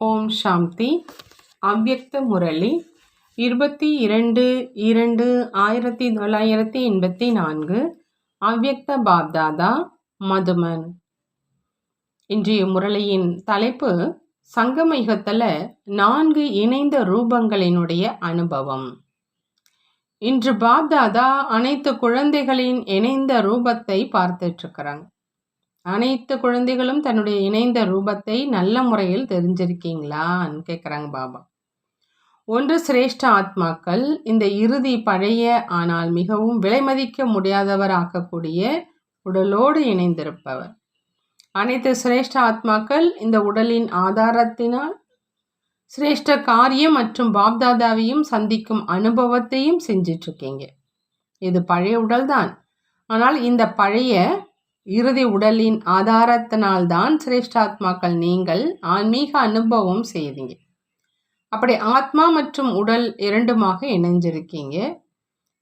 ஓம் சாந்தி. அவ்யக்த முரளி 22/2/1984. அவ்யக்த பாப்தாதா, மதுமன். இன்றைய முரளியின் தலைப்பு சங்கம யுகத்துல 4 இணைந்த ரூபங்களினுடைய அனுபவம். இன்று பாப்தாதா அனைத்து குழந்தைகளின் இணைந்த ரூபத்தை பார்த்துட்டு இருக்கிறாங்க. அனைத்து குழந்தைகளும் தன்னுடைய இணைந்த ரூபத்தை நல்ல முறையில் தெரிஞ்சிருக்கீங்களான்னு கேட்குறாங்க பாபா. ஒன்று சிரேஷ்ட ஆத்மாக்கள், இந்த இறுதி பழைய ஆனால் மிகவும் விலைமதிக்க முடியாதவர் ஆக்கக்கூடிய உடலோடு இணைந்திருப்பவர். அனைத்து சிரேஷ்ட ஆத்மாக்கள் இந்த உடலின் ஆதாரத்தினால் சிரேஷ்ட காரியம் மற்றும் பாப்தாதாவையும் சந்திக்கும் அனுபவத்தையும் செஞ்சிட்டு இருக்கீங்க. இது பழைய உடல் தான். ஆனால் இந்த பழைய இறுதி உடலின் ஆதாரத்தினால்தான் சிரேஷ்டாத்மாக்கள் நீங்கள் ஆன்மீக அனுபவம் செய்தீங்க. அப்படி ஆத்மா மற்றும் உடல் இரண்டுமாக இணைஞ்சிருக்கீங்க.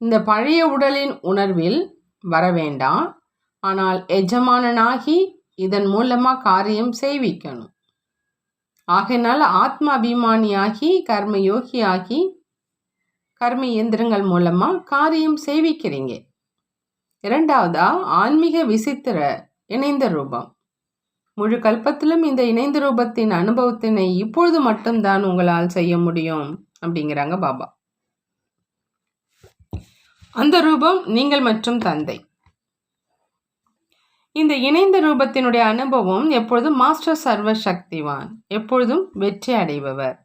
இந்த பழைய உடலின் உணர்வில் வர வேண்டாம். ஆனால் எஜமானனாகி இதன் மூலமா காரியம் செய்விக்கணும். ஆகையினால ஆத்மா அபிமானியாகி கர்மயோகியாகி கர்ம இயந்திரங்கள் மூலமா காரியம் செய்விக்கிறீங்க. இரண்டாவதா ஆன்மீக விசித்திர இணைந்த ரூபம். முழு கல்பத்திலும் இந்த இணைந்த ரூபத்தின் அனுபவத்தினை இப்பொழுது மட்டும்தான் உங்களால் செய்ய முடியும் அப்படிங்கிறாங்க பாபா. அந்த ரூபம் நீங்கள் மற்றும் தந்தை. இந்த இணைந்த ரூபத்தினுடைய அனுபவம் எப்பொழுதும் மாஸ்டர் சர்வ சக்திவான், எப்பொழுதும் வெற்றி அடைபவர்,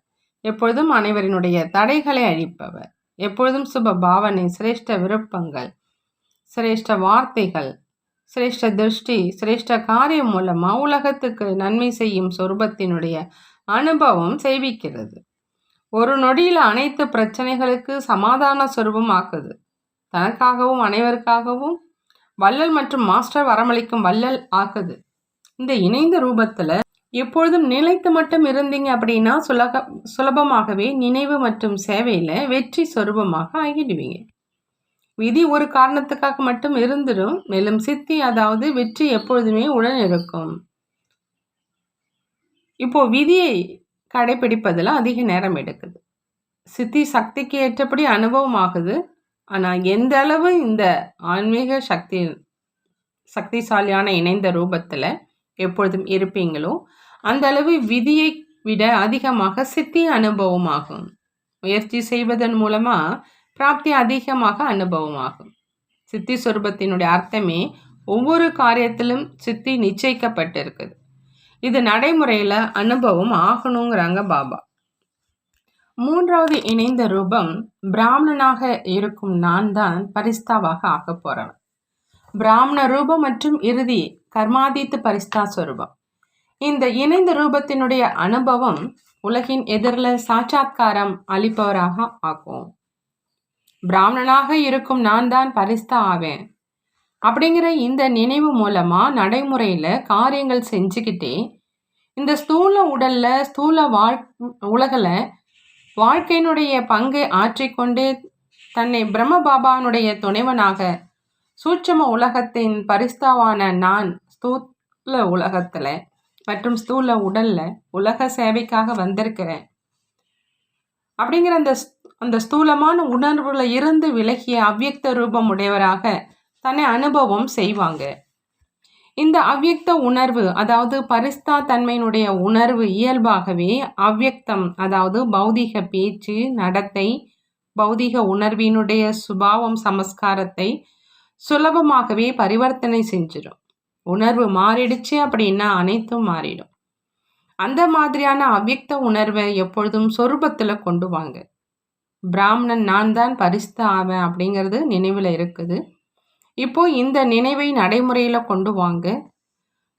எப்பொழுதும் அனைவரினுடைய தடைகளை அழிப்பவர், எப்பொழுதும் சுப பாவனை, சிரேஷ்ட விருப்பங்கள், சிரேஷ்ட வார்த்தைகள், சிரேஷ்ட திருஷ்டி, சிரேஷ்ட காரியம் மூலமா உலகத்துக்கு நன்மை செய்யும் சொரூபத்தினுடைய அனுபவம் செய்விக்கிறது. ஒரு நொடியில் அனைத்து பிரச்சனைகளுக்கு சமாதான சொரூபம் ஆக்குது. தனக்காகவும் அனைவருக்காகவும் வள்ளல் மற்றும் மாஸ்டர் வரமளிக்கும் வள்ளல் ஆக்குது. இந்த இணைந்த ரூபத்துல எப்பொழுதும் நிலைத்து மட்டும் இருந்தீங்க அப்படின்னா சுலபமாகவே நினைவு மற்றும் சேவையில வெற்றி சொரூபமாக ஆகிடுவீங்க. விதி ஒரு காரணத்துக்காக மட்டும் இருந்துடும். மேலும் சித்தி அதாவது வெற்றி எப்பொழுதுமே உடன் இருக்கும். இப்போ விதியை கடைபிடிப்பதில் அதிக நேரம் எடுக்குது. சித்தி சக்திக்கு ஏற்றபடி அனுபவம் ஆகுது. ஆனால் எந்த அளவு இந்த ஆன்மீக சக்திசாலியான இணைந்த ரூபத்தில் எப்பொழுதும் இருப்பீங்களோ அந்த அளவு விதியை விட அதிகமாக சித்தி அனுபவமாகும். முயற்சி செய்வதன் மூலமா பிராப்தி அதிகமாக அனுபவமாகும். சித்தி சொரூபத்தினுடைய அர்த்தமே ஒவ்வொரு காரியத்திலும் சித்தி நிச்சயிக்கப்பட்டிருக்குது. இது நடைமுறையில் அனுபவம் ஆகணுங்கிறாங்க பாபா. மூன்றாவது இணைந்த ரூபம் பிராமணனாக இருக்கும் நான் தான் பரிஸ்தாவாக ஆக போறவன். பிராமண ரூபம் மற்றும் இறுதி கர்மாதீத்து பரிஸ்தா சொரூபம். இந்த இணைந்த ரூபத்தினுடைய அனுபவம் உலகின் எதிரில் சாட்சாத்காரம் அளிப்பவராக ஆக்கும். பிராமணனாக இருக்கும் நான் தான் பரிஸ்தா ஆவேன் அப்படிங்கிற இந்த நினைவு மூலமா நடைமுறையில காரியங்கள் செஞ்சுக்கிட்டே இந்த ஸ்தூல உடல்ல ஸ்தூல உலகில் வாழ்க்கையினுடைய பங்கை ஆற்றிக்கொண்டே தன்னை பிரம்ம பாபானுடைய துணைவனாக சூட்சம உலகத்தின் பரிஸ்தாவான நான் ஸ்தூல உலகத்துல மற்றும் ஸ்தூல உடல்ல உலக சேவைக்காக வந்திருக்கிறேன் அப்படிங்கிற அந்த ஸ்தூலமான உணர்வுல இருந்து விலகிய அவ்யக்த ரூபம் உடையவராக தன்னை அனுபவம் செய்வாங்க. இந்த அவ்யக்த உணர்வு அதாவது பரிஸ்தா தன்மையினுடைய உணர்வு இயல்பாகவே அவ்யக்தம் அதாவது பௌதிக பேச்சு நடத்தை பௌதிக உணர்வினுடைய சுபாவம் சமஸ்காரத்தை சுலபமாகவே பரிவர்த்தனை செஞ்சிடும். உணர்வு மாறிடுச்சு அப்படின்னா அனைத்தும் மாறிடும். அந்த மாதிரியான அவ்யக்த உணர்வை எப்பொழுதும் சொரூபத்தில் கொண்டு வாங்க. பிராமணன் நான் தான் பரிஸ்தா ஆவேன் அப்படிங்கிறது நினைவில் இருக்குது. இப்போ இந்த நினைவை நடைமுறையில் கொண்டு வாங்க.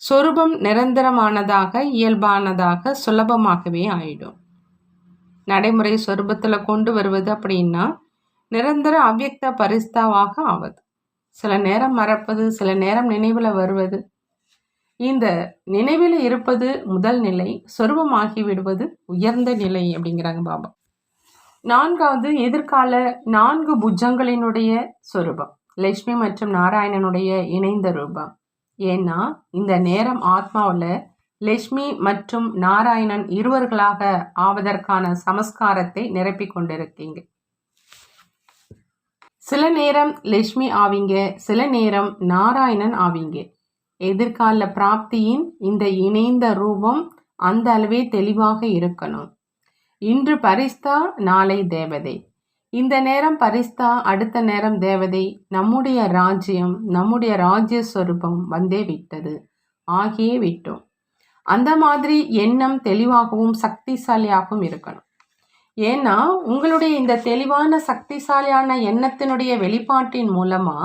சொரூபம் நிரந்தரமானதாக இயல்பானதாக சுலபமாகவே ஆயிடும். நடைமுறை சொரூபத்தில் கொண்டு வருவது அப்படின்னா நிரந்தர அவ்யக்த பரிஸ்தாவாக ஆவது. சில நேரம் மறப்பது, சில நேரம் நினைவில் வருவது. இந்த நினைவில் இருப்பது முதல் நிலை, சொரூபமாகி விடுவது உயர்ந்த நிலை அப்படிங்கிறாங்க பாபா. நான்காவது எதிர்கால 4 புஜங்களினுடைய சொரூபம் லட்சுமி மற்றும் நாராயணனுடைய இணைந்த ரூபம். ஏன்னா இந்த நேரம் ஆத்மாவில் லட்சுமி மற்றும் நாராயணன் இருவர்களாக ஆவதற்கான சமஸ்காரத்தை நிரப்பிக் கொண்டிருக்கீங்க. சில நேரம் லட்சுமி ஆவீங்க, சில நேரம் நாராயணன் ஆவீங்க. எதிர்கால பிராப்தியின் இந்த இணைந்த ரூபம் அந்த அளவே தெளிவாக இருக்கணும். இன்று பரிஸ்தா, நாளை தேவதை. இந்த நேரம் பரிஸ்தா, அடுத்த நேரம் தேவதை. நம்முடைய ராஜ்யம், நம்முடைய ராஜ்ய ஸ்வரூபம் வந்தே விட்டது, ஆகியே விட்டோம். அந்த மாதிரி எண்ணம் தெளிவாகவும் சக்திசாலியாகவும் இருக்கணும். ஏன்னா உங்களுடைய இந்த தெளிவான சக்திசாலியான எண்ணத்தினுடைய வெளிப்பாட்டின் மூலமா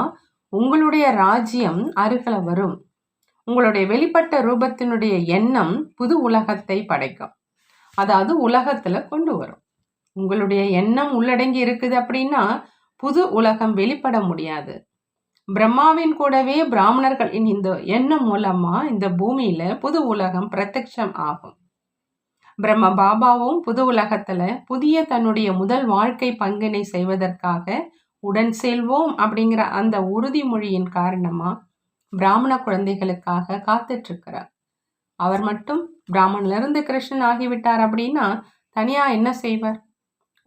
உங்களுடைய ராஜ்யம் அருகில வரும். உங்களுடைய வெளிப்பட்ட ரூபத்தினுடைய எண்ணம் புது உலகத்தை படைக்கும், அதாவது உலகத்துல கொண்டு வரும். உங்களுடைய எண்ணம் உள்ளடங்கி இருக்குது அப்படின்னா புது உலகம் வெளிப்பட முடியாது. பிரம்மாவின் கூடவே பிராமணர்களின் இந்த எண்ணம் மூலமா இந்த பூமியில புது உலகம் பிரத்யட்சம் ஆகும். பிரம்ம பாபாவும் புது உலகத்துல புதிய தன்னுடைய முதல் வாழ்க்கை பங்கினை செய்வதற்காக உடன் செல்வோம் அப்படிங்கிற அந்த உறுதிமொழியின் காரணமா பிராமண குழந்தைகளுக்காக காத்துட்டு இருக்கிறார். அவர் மட்டும் பிராமணிலிருந்து கிருஷ்ணன் ஆகிவிட்டார் அப்படின்னா தனியா என்ன செய்வார்?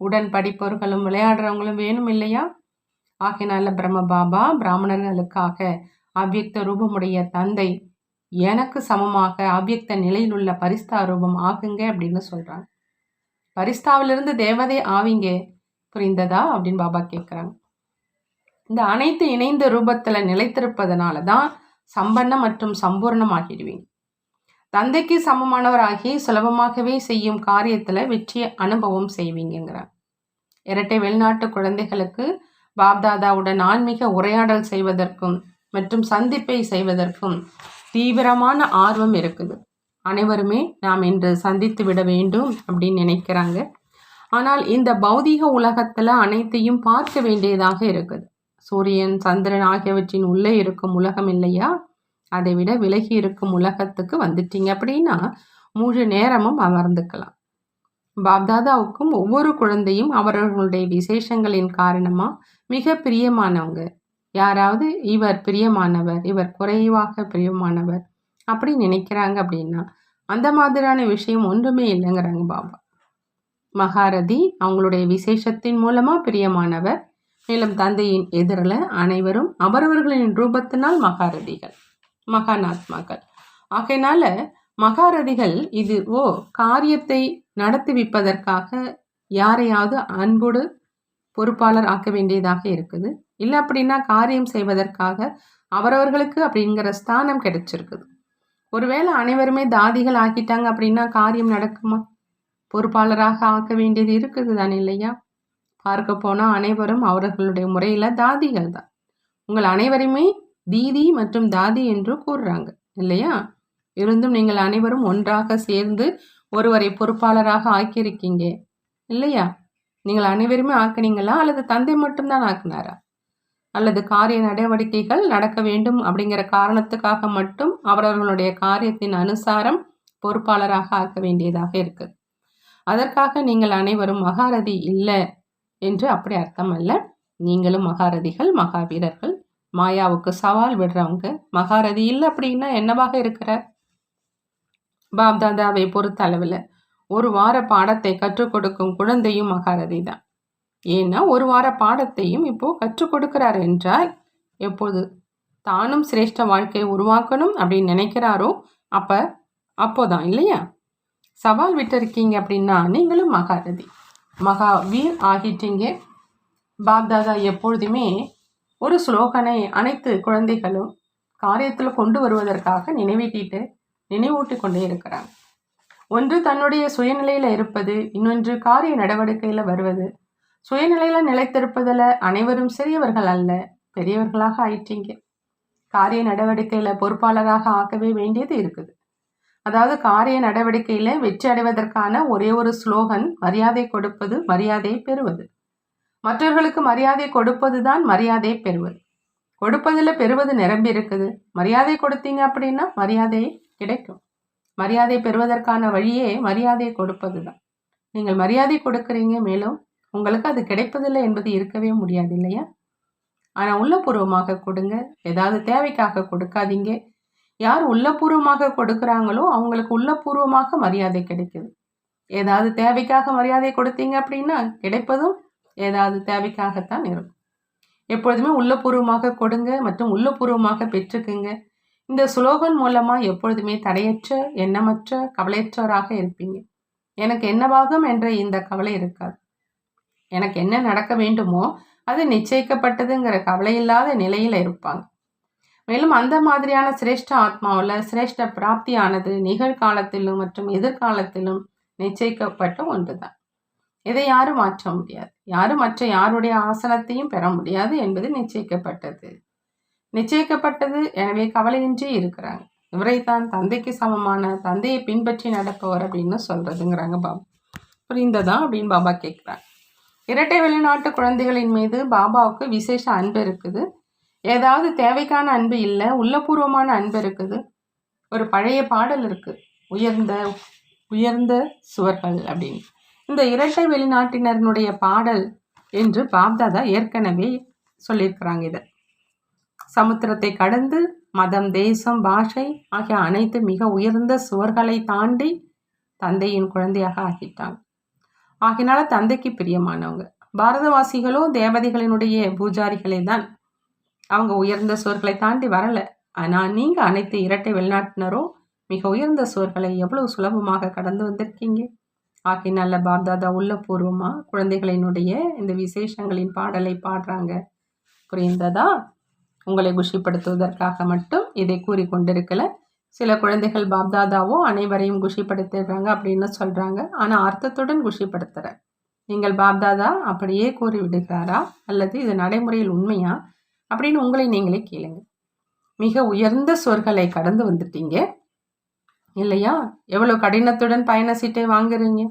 உடன் படிப்பவர்களும் விளையாடுறவங்களும் வேணும் இல்லையா? ஆகினால பிரம்ம பாபா பிராமணர்களுக்காக அவ்வியக்த ரூபமுடைய தந்தை எனக்கு சமமாக அவ்வியக்த நிலையில் உள்ள பரிஸ்தா ரூபம் ஆகுங்க அப்படின்னு சொல்றாங்க. பரிஸ்தாவிலிருந்து தேவதை ஆவிங்க, புரிந்ததா அப்படின்னு பாபா கேட்குறாங்க. இந்த அனைத்து இணைந்த ரூபத்துல நிலைத்திருப்பதனால தான் சம்பன்னம் மற்றும் சம்பூர்ணம் ஆகிடுவீங்க. தந்தைக்கு சமமானவராகி சுலபமாகவே செய்யும் காரியத்துல வெற்றிய அனுபவம் செய்வீங்கிறார். இரட்டை வெளிநாட்டு குழந்தைகளுக்கு பாப்தாதாவுடன் ஆன்மீக உரையாடல் செய்வதற்கும் மற்றும் சந்திப்பை செய்வதற்கும் தீவிரமான ஆர்வம் இருக்குது. அனைவருமே நாம் இன்று சந்தித்து விட வேண்டும் அப்படின்னு நினைக்கிறாங்க. ஆனால் இந்த பௌதீக உலகத்துல அனைத்தையும் பார்க்க வேண்டியதாக இருக்குது. சூரியன், சந்திரன் ஆகியவற்றின் உள்ளே இருக்கும் உலகம் இல்லையா? அதை விட விலகி இருக்கும் உலகத்துக்கு வந்துட்டீங்க அப்படின்னா முழு நேரமும் அமர்ந்துக்கலாம். பாப்தாதாவுக்கும் ஒவ்வொரு குழந்தையும் அவர்களுடைய விசேஷங்களின் காரணமா மிக பிரியமானவங்க. யாராவது இவர் பிரியமானவர், இவர் குறைவாக பிரியமானவர் அப்படி நினைக்கிறாங்க அப்படின்னா அந்த மாதிரியான விஷயம் ஒன்றுமே இல்லைங்கிறாங்க பாபா. மகாரதி அவங்களுடைய விசேஷத்தின் மூலமா பிரியமானவர். மேலும் தந்தையின் எதிரில் அனைவரும் அவரவர்களின் ரூபத்தினால் மகாரதிகள், மகானாத்மாக்கள். ஆகையினால மகாரதிகள் இது காரியத்தை நடத்துவிப்பதற்காக யாரையாவது அன்போடு பொறுப்பாளர் ஆக்க வேண்டியதாக இருக்குது. இல்லை அப்படின்னா காரியம் செய்வதற்காக அவரவர்களுக்கு அப்படிங்கிற ஸ்தானம் கிடைச்சிருக்குது. ஒருவேளை அனைவருமே தாதிகள் ஆக்கிட்டாங்க அப்படின்னா காரியம் நடக்குமா? பொறுப்பாளராக ஆக்க வேண்டியது இருக்குது தானே இல்லையா? பார்க்க போனால் அனைவரும் அவர்களுடைய முறையில் தாதிகள் தான். உங்கள் அனைவருமே தீதி மற்றும் தாதி என்று கூறுறாங்க இல்லையா? இருந்தும் நீங்கள் அனைவரும் ஒன்றாக சேர்ந்து ஒருவரை பொறுப்பாளராக ஆக்கியிருக்கீங்க இல்லையா? நீங்கள் அனைவருமே ஆக்கினீங்களா அல்லது தந்தை மட்டும்தான் ஆக்கினாரா? அல்லது காரிய நடவடிக்கைகள் நடக்க வேண்டும் அப்படிங்கிற காரணத்துக்காக மட்டும் அவரவர்களுடைய காரியத்தின் அனுசாரம் பொறுப்பாளராக ஆக்க வேண்டியதாக இருக்குது. அதற்காக நீங்கள் அனைவரும் மகாரதி இல்லை என்று அப்படி அர்த்தம் அல்ல. நீங்களும் மகாரதிகள், மகாவீரர்கள். மாயாவுக்கு சவால் விடுறவங்க. மகாரதி இல்லை அப்படின்னா என்னவாக இருக்கிறார்? பாப்தாதாவை பொறுத்த அளவில் ஒரு வார பாடத்தை கற்றுக் கொடுக்கும் குழந்தையும் மகாரதி தான். ஏன்னா ஒரு வார பாடத்தையும் இப்போ கற்றுக் கொடுக்கிறார் என்றால் எப்போது தானும் சிரேஷ்ட வாழ்க்கையை உருவாக்கணும் அப்படின்னு நினைக்கிறாரோ அப்போதான் இல்லையா? சவால் விட்டுருக்கீங்க அப்படின்னா நீங்களும் மகாரதி, மகாவீர் ஆகிட்டீங்க. பாப்தாதா எப்பொழுதுமே ஒரு ஸ்லோகனை அனைத்து குழந்தைகளும் காரியத்தில் கொண்டு வருவதற்காக நினைவூட்டி கொண்டே இருக்கிறாங்க. ஒன்று தன்னுடைய சுயநிலையில் இருப்பது, இன்னொன்று காரிய நடவடிக்கையில் வருவது. சுயநிலையில் நிலைத்திருப்பதில் அனைவரும் சிறியவர்கள் அல்ல, பெரியவர்களாக ஆயிட்டீங்க. காரிய நடவடிக்கையில் பொறுப்பாளராக ஆக்கவே வேண்டியது இருக்குது. அதாவது காரிய நடவடிக்கையில் வெற்றி அடைவதற்கான ஒரே ஒரு ஸ்லோகன் மரியாதை கொடுப்பது, மரியாதை பெறுவது. மற்றவர்களுக்கு மரியாதை கொடுப்பது தான் மரியாதை பெறுவது. கொடுப்பதில் பெறுவது நிரம்பி இருக்குது. மரியாதை கொடுத்தீங்க அப்படின்னா மரியாதை கிடைக்கும். மரியாதை பெறுவதற்கான வழியே மரியாதை கொடுப்பது தான். நீங்கள் மரியாதை கொடுக்குறீங்க, மேலும் உங்களுக்கு அது கிடைப்பதில்லை என்பது இருக்கவே முடியாது இல்லையா? ஆனால் உள்ளபூர்வமாக கொடுங்க. ஏதாவது தேவைக்காக கொடுக்காதீங்க. யார் உள்ளபூர்வமாக கொடுக்குறாங்களோ அவங்களுக்கு உள்ளபூர்வமாக மரியாதை கிடைக்குது. ஏதாவது தேவைக்காக மரியாதை கொடுத்தீங்க அப்படின்னா கிடைப்பதும் ஏதாவது தேவைக்காகத்தான் இருக்கும். எப்பொழுதுமே உள்ளபூர்வமாக கொடுங்க மற்றும் உள்ளபூர்வமாக பெற்றுக்குங்க. இந்த சுலோகன் மூலமாக எப்பொழுதுமே தடையற்ற, எண்ணமற்ற, கவலையற்றவராக இருப்பீங்க. எனக்கு என்னவாகும் என்ற இந்த கவலை இருக்காது. எனக்கு என்ன நடக்க வேண்டுமோ அது நிச்சயிக்கப்பட்டதுங்கிற கவலை இல்லாத நிலையில் இருப்பாங்க. மேலும் அந்த மாதிரியான சிரேஷ்ட ஆத்மாவில் சிரேஷ்ட பிராப்தியானது நிகழ்காலத்திலும் மற்றும் எதிர்காலத்திலும் நிச்சயிக்கப்பட்ட ஒன்றுதான். இதை யாரும் மாற்ற முடியாது. யாரும் மற்ற யாருடைய ஆசனத்தையும் பெற முடியாது என்பது நிச்சயிக்கப்பட்டது. எனவே கவலையின்றி இருக்கிறாங்க. இவரைத்தான் தந்தைக்கு சமமான, தந்தையை பின்பற்றி நடப்பவர் அப்படின்னு சொல்றதுங்கிறாங்க பாபா. புரிந்ததா அப்படின்னு பாபா கேட்குறாங்க. இரட்டை வெளிநாட்டு குழந்தைகளின் மீது பாபாவுக்கு விசேஷ அன்பு இருக்குது. ஏதாவது தேவைக்கான அன்பு இல்லை, உள்ளபூர்வமான அன்பு இருக்குது. ஒரு பழைய பாடல் இருக்குது, உயர்ந்த சுவர்கள் அப்படின்னு. இந்த இரட்டை வெளிநாட்டினருடைய பாடல் என்று பாப்தாதா ஏற்கனவே சொல்லியிருக்கிறாங்க. இதை சமுத்திரத்தை கடந்து மதம், தேசம், பாஷை ஆகிய அனைத்து மிக உயர்ந்த சுவர்களை தாண்டி தந்தையின் குழந்தையாக ஆகிட்டாங்க. ஆகினால தந்தைக்கு பிரியமானவங்க. பாரதவாசிகளோ தேவதைகளினுடைய பூஜாரிகளே தான். அவங்க உயர்ந்த சுவர்களை தாண்டி வரல. ஆனால் நீங்கள் அனைத்து இரட்டை வெளிநாட்டினரோ மிக உயர்ந்த சுவர்களை எவ்வளவு சுலபமாக கடந்து வந்திருக்கீங்க. ஆகினால பாப்தாதா உள்ளபூர்வமாக குழந்தைகளினுடைய இந்த விசேஷங்களின் பாடலை பாடுறாங்க. புரிந்ததா? உங்களை குஷிப்படுத்துவதற்காக மட்டும் இதை கூறிக்கொண்டிருக்கல. சில குழந்தைகள் பாப்தாதாவோ அனைவரையும் குஷிப்படுத்துறாங்க அப்படின்னு சொல்கிறாங்க. ஆனால் அர்த்தத்துடன் குஷிப்படுத்துகிற நீங்கள் பாப்தாதா அப்படியே கூறி விடுகிறாரா அல்லது இது நடைமுறையில் உண்மையா அப்படின்னு உங்களை நீங்களே கேளுங்க. மிக உயர்ந்த சொற்களை கடந்து வந்துட்டீங்க இல்லையா? எவ்வளோ கடினத்துடன் பயண சீட்டை வாங்குறீங்க.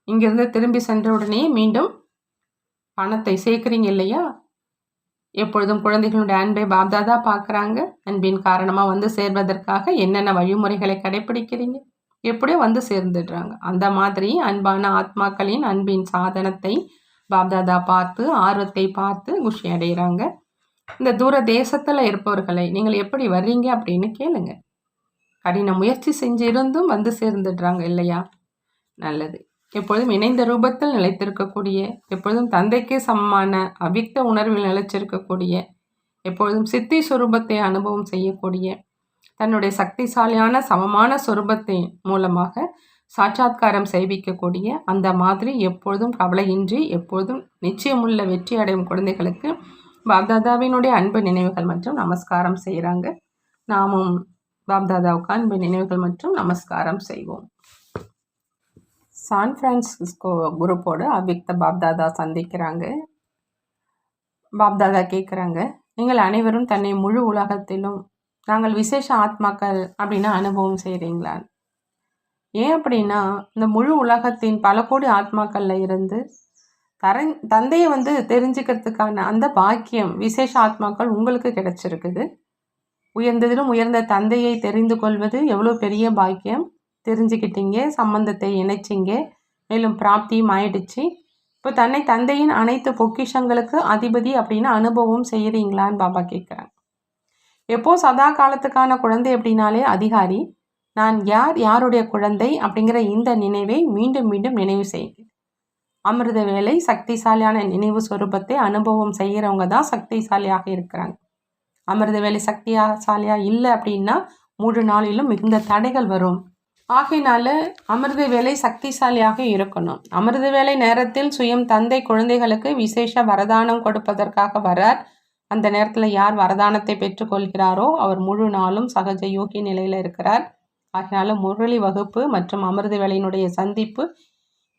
இங்கிருந்து திரும்பி சென்ற உடனே மீண்டும் பணத்தை சேர்க்குறீங்க இல்லையா? எப்பொழுதும் குழந்தைகளுடைய அன்பை பாப்தாதா பார்க்குறாங்க. அன்பின் காரணமாக வந்து சேர்வதற்காக என்னென்ன வழிமுறைகளை கடைப்பிடிக்கிறீங்க, எப்படியோ வந்து சேர்ந்துடுறாங்க. அந்த மாதிரி அன்பான ஆத்மாக்களின் அன்பின் சாதனத்தை பாப்தாதா பார்த்து, ஆர்வத்தை பார்த்து குஷி அடைகிறாங்க. இந்த தூர தேசத்தில் இருப்பவர்களை நீங்கள் எப்படி வர்றீங்க அப்படின்னு கேளுங்க. கடின முயற்சி செஞ்சிருந்தும் வந்து சேர்ந்துடுறாங்க இல்லையா? நல்லது. எப்பொழுதும் இணைந்த ரூபத்தில் நிலைத்திருக்கக்கூடிய, எப்பொழுதும் தந்தைக்கு சமமான அவ்விக்த உணர்வில் நிலைச்சிருக்கக்கூடிய, எப்பொழுதும் சித்தி சுரூபத்தை அனுபவம் செய்யக்கூடிய, தன்னுடைய சக்திசாலியான சமமான சுரூபத்தை மூலமாக சாட்சாத்காரம் செய்விக்கக்கூடிய, அந்த மாதிரி எப்பொழுதும் கவலையின்றி எப்பொழுதும் நிச்சயமுள்ள வெற்றி அடையும் குழந்தைகளுக்கு பாப்தாதாவினுடைய அன்பு நினைவுகள் மற்றும் நமஸ்காரம் செய்கிறாங்க. நாமும் பாப்தாதாவுக்கு அன்பு நினைவுகள் மற்றும் நமஸ்காரம் செய்வோம். சான் பிரான்சிஸ்கோ குரூப்போடு அவ்விக்த பாப்தாதா சந்திக்கிறாங்க. பாப்தாதா கேட்குறாங்க, நீங்கள் அனைவரும் தன்னை முழு உலகத்திலும் நாங்கள் விசேஷ ஆத்மாக்கள் அப்படின்னு அனுபவம் செய்கிறீங்களா? ஏன் அப்படின்னா, இந்த முழு உலகத்தின் பல கோடி ஆத்மாக்களில் இருந்து தந்தையை வந்து தெரிஞ்சுக்கிறதுக்கான அந்த பாக்கியம் விசேஷ ஆத்மாக்கள் உங்களுக்கு கிடைச்சிருக்குது. உயர்ந்ததிலும் உயர்ந்த தந்தையை தெரிந்து கொள்வது எவ்வளோ பெரிய பாக்கியம். தெரிஞ்சுக்கிட்டீங்க, சம்பந்தத்தை இணைச்சிங்க, மேலும் பிராப்தியும் ஆயிடுச்சு. இப்போ தன்னை தந்தையின் அனைத்து பொக்கிஷங்களுக்கு அதிபதி அப்படின்னு அனுபவம் செய்கிறீங்களான்னு பாபா கேட்குறாங்க. எப்போ சதா காலத்துக்கான குழந்தை அப்படின்னாலே அதிகாரி, நான் யாருடைய குழந்தை அப்படிங்கிற இந்த நினைவை மீண்டும் மீண்டும் நினைவு செய்யுங்க. அமிர்த வேலை சக்திசாலியான நினைவு சொரூபத்தை அனுபவம் செய்கிறவங்க தான் சக்திசாலியாக இருக்கிறாங்க. அமிர்த வேலை சக்திசாலியாக இல்லை அப்படின்னா முழு நாளிலும் மிகுந்த தடைகள் வரும். ஆகையினால அமிர்த வேலை சக்திசாலியாக இருக்கணும். அமிர்த வேலை நேரத்தில் சுயம் தந்தை குழந்தைகளுக்கு விசேஷ வரதானம் கொடுப்பதற்காக வரார். அந்த நேரத்தில் யார் வரதானத்தை பெற்றுக்கொள்கிறாரோ அவர் முழு நாளும் சகஜ யோகி நிலையில் இருக்கிறார். ஆகையினால முரளி வகுப்பு மற்றும் அமிர்த வேலையினுடைய சந்திப்பு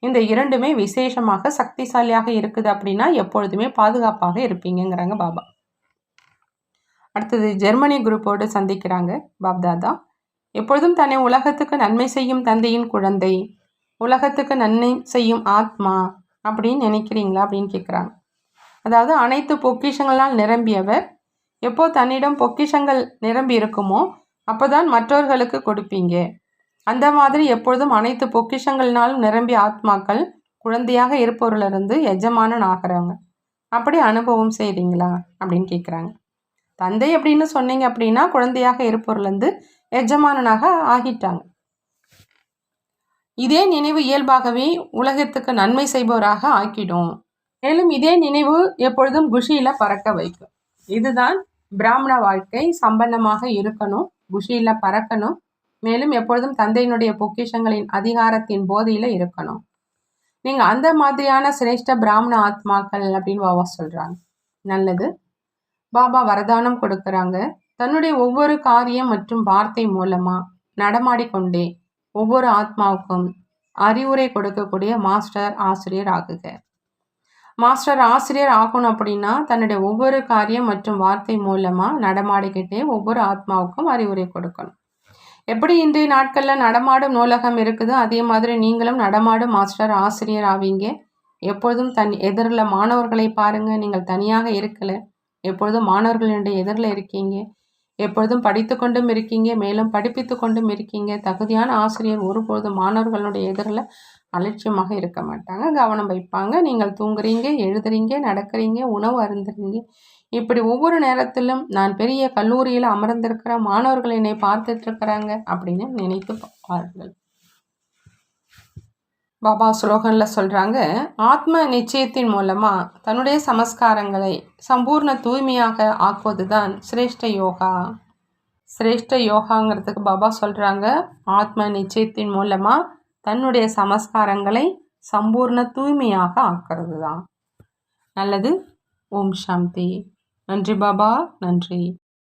இந்த இரண்டுமே விசேஷமாக சக்திசாலியாக இருக்குது அப்படின்னா எப்பொழுதுமே பாதுகாப்பாக இருப்பீங்கிறாங்க பாபா. அடுத்தது ஜெர்மனி குரூப்போடு சந்திக்கிறாங்க பாப்தாதா. எப்பொழுதும் தன்னை உலகத்துக்கு நன்மை செய்யும் தந்தையின் குழந்தை, உலகத்துக்கு நன்மை செய்யும் ஆத்மா அப்படின்னு நினைக்கிறீங்களா அப்படின்னு கேட்குறாங்க. அதாவது அனைத்து பொக்கிஷங்களால் நிரம்பியவர். எப்போ தன்னிடம் பொக்கிஷங்கள் நிரம்பி இருக்குமோ அப்போதான் மற்றவர்களுக்கு கொடுப்பீங்க. அந்த மாதிரி எப்பொழுதும் அனைத்து பொக்கிஷங்கள்னாலும் நிரம்பிய ஆத்மாக்கள் குழந்தையாக இருப்பவர்களிருந்து எஜமானன் ஆகிறவங்க. அப்படி அனுபவம் செய்கிறீங்களா அப்படின்னு கேட்குறாங்க. தந்தை அப்படின்னு சொன்னீங்க அப்படின்னா குழந்தையாக இருப்பவர்லேருந்து எஜமானனாக ஆகிட்டாங்க. இதே நினைவு இயல்பாகவே உலகத்துக்கு நன்மை செய்பவராக ஆக்கிடும். மேலும் இதே நினைவு எப்பொழுதும் குஷியில பறக்க வைக்கும். இதுதான் பிராமண வாழ்க்கை. சம்பன்னமாக இருக்கணும், குஷியில பறக்கணும், மேலும் எப்பொழுதும் தந்தையினுடைய பொக்கிஷங்களின் அதிகாரத்தின் போதையில இருக்கணும். நீங்க அந்த மாதிரியான சிரேஷ்ட பிராமண ஆத்மாக்கள் அப்படின்னு பாபா சொல்றாங்க. நல்லது. பாபா வரதானம் கொடுக்கறாங்க. தன்னுடைய ஒவ்வொரு காரியம் மற்றும் வார்த்தை மூலமா நடமாடிக்கொண்டே ஒவ்வொரு ஆத்மாவுக்கும் அறிவுரை கொடுக்கக்கூடிய மாஸ்டர் ஆசிரியர் ஆகுக. மாஸ்டர் ஆசிரியர் ஆகணும் அப்படின்னா தன்னுடைய ஒவ்வொரு காரியம் மற்றும் வார்த்தை மூலமா நடமாடிக்கிட்டே ஒவ்வொரு ஆத்மாவுக்கும் அறிவுரை கொடுக்கணும். எப்படி இன்றைய நாட்களில் நடமாடும் நூலகம் இருக்குதோ அதே மாதிரி நீங்களும் நடமாடும் மாஸ்டர் ஆசிரியர் ஆவீங்க. எப்பொழுதும் எதிரில் மாணவர்களை பாருங்க. நீங்கள் தனியாக இருக்கல, எப்பொழுதும் மாணவர்களுடைய எதிரில் இருக்கீங்க. எப்பொழுதும் படித்து கொண்டும் இருக்கீங்க, மேலும் படிப்பித்து கொண்டும் இருக்கீங்க. தகுதியான ஆசிரியர் ஒருபொழுதும் மாணவர்களுடைய எதிரில் அலட்சியமாக இருக்க மாட்டாங்க, கவனம் வைப்பாங்க. நீங்கள் தூங்குறீங்க, எழுதுறீங்க, நடக்கிறீங்க, உணவு அருந்துறீங்க. இப்படி ஒவ்வொரு நேரத்திலும் நான் பெரிய கல்லூரியில் அமர்ந்திருக்கிற மாணவர்கள் என்னை பார்த்துட்டு இருக்கிறாங்க அப்படின்னு நினைத்து பாருங்கள். பாபா ஸ்லோகனில் சொல்கிறாங்க, ஆத்ம நிச்சயத்தின் மூலமாக தன்னுடைய சமஸ்காரங்களை சம்பூர்ண தூய்மையாக ஆக்குவது தான் சிரேஷ்ட யோகா. சிரேஷ்ட யோகாங்கிறதுக்கு பாபா சொல்கிறாங்க, ஆத்ம நிச்சயத்தின் மூலமாக தன்னுடைய சமஸ்காரங்களை சம்பூர்ண தூய்மையாக ஆக்கிறது தான். நல்லது. ஓம் சாந்தி. நன்றி பாபா, நன்றி.